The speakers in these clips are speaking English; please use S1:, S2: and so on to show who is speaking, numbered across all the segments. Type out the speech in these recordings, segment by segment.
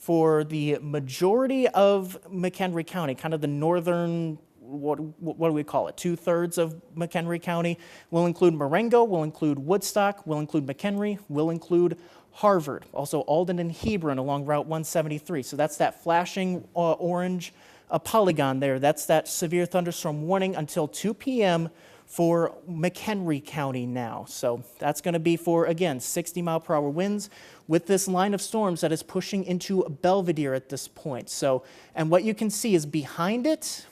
S1: for the majority of McHenry County, kind of the northern, what do we call it, 2/3 of McHenry County. We'll include Marengo, we'll include Woodstock, we'll include McHenry, we'll include Harvard, also Alden and Hebron along Route 173. So that's that flashing orange polygon there. That's that severe thunderstorm warning until 2 p.m. for McHenry County now. So that's going to be for, again, 60-mile-per-hour winds with this line of storms that is pushing into Belvedere at this point. So, and what you can see is behind this,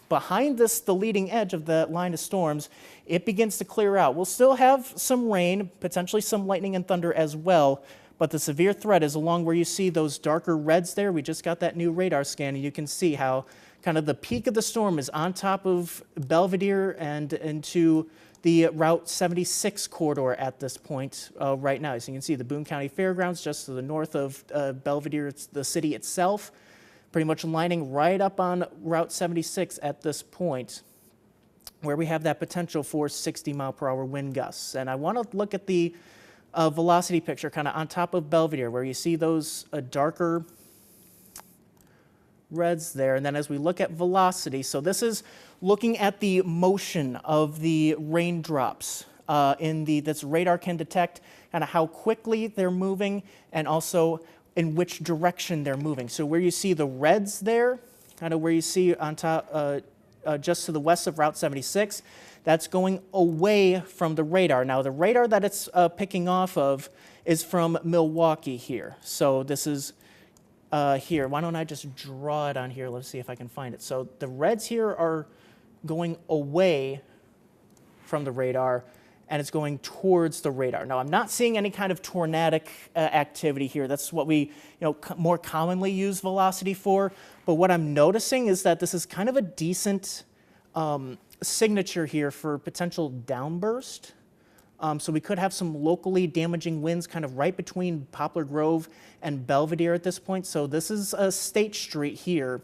S1: the leading edge of that line of storms, it begins to clear out. We'll still have some rain, potentially some lightning and thunder as well, but the severe threat is along where you see those darker reds there. We just got that new radar scan, and you can see how kind of the peak of the storm is on top of Belvedere and into the Route 76 corridor at this point right now. So you can see the Boone County Fairgrounds just to the north of Belvedere, it's the city itself, pretty much lining right up on Route 76 at this point, where we have that potential for 60-mile-per-hour wind gusts. And I want to look at the velocity picture kind of on top of Belvedere, where you see those darker reds there. And then as we look at velocity, so this is looking at the motion of the raindrops that's radar can detect, kind of how quickly they're moving and also in which direction they're moving. So where you see the reds there, kind of where you see on top, just to the west of Route 76, that's going away from the radar. Now the radar that it's picking off of is from Milwaukee here. So this is here. Why don't I just draw it on here? Let's see if I can find it. So the reds here are going away from the radar, and it's going towards the radar. Now, I'm not seeing any kind of tornadic activity here. That's what we more commonly use velocity for. But what I'm noticing is that this is kind of a decent signature here for potential downburst. So we could have some locally damaging winds kind of right between Poplar Grove and Belvedere at this point. So this is State Street here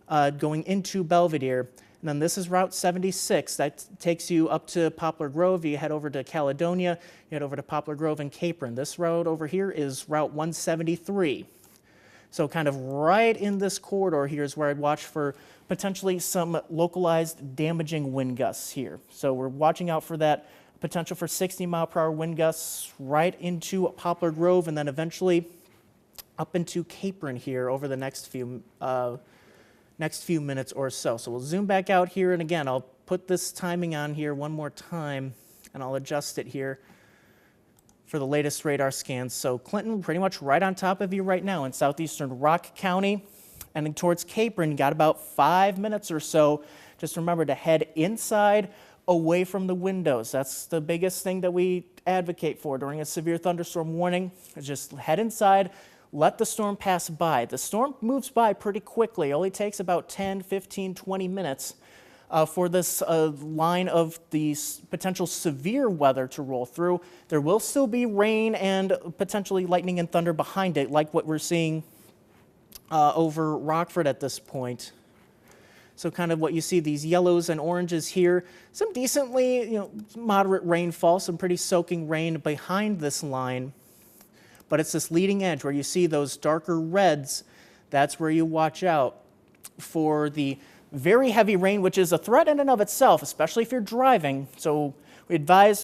S1: going into Belvedere. And then this is Route 76. That takes you up to Poplar Grove. You head over to Caledonia. You head over to Poplar Grove and Capron. This road over here is Route 173. So kind of right in this corridor here is where I'd watch for potentially some localized damaging wind gusts here. So we're watching out for that potential for 60-mile-per-hour wind gusts right into Poplar Grove and then eventually up into Capron here over the next few minutes or so. So we'll zoom back out here, and again, I'll put this timing on here one more time, and I'll adjust it here for the latest radar scans. So Clinton, pretty much right on top of you right now in southeastern Rock County, and then towards Capron, got about 5 minutes or so. Just remember to head inside, away from the windows. That's the biggest thing that we advocate for during a severe thunderstorm warning. Just head inside, let the storm pass by. The storm moves by pretty quickly. It only takes about 10, 15, 20 minutes for this line of these potential severe weather to roll through. There will still be rain and potentially lightning and thunder behind it, like what we're seeing over Rockford at this point. So kind of what you see, these yellows and oranges here, some decently, moderate rainfall, some pretty soaking rain behind this line. But it's this leading edge where you see those darker reds. That's where you watch out for the very heavy rain, which is a threat in and of itself, especially if you're driving. So we advise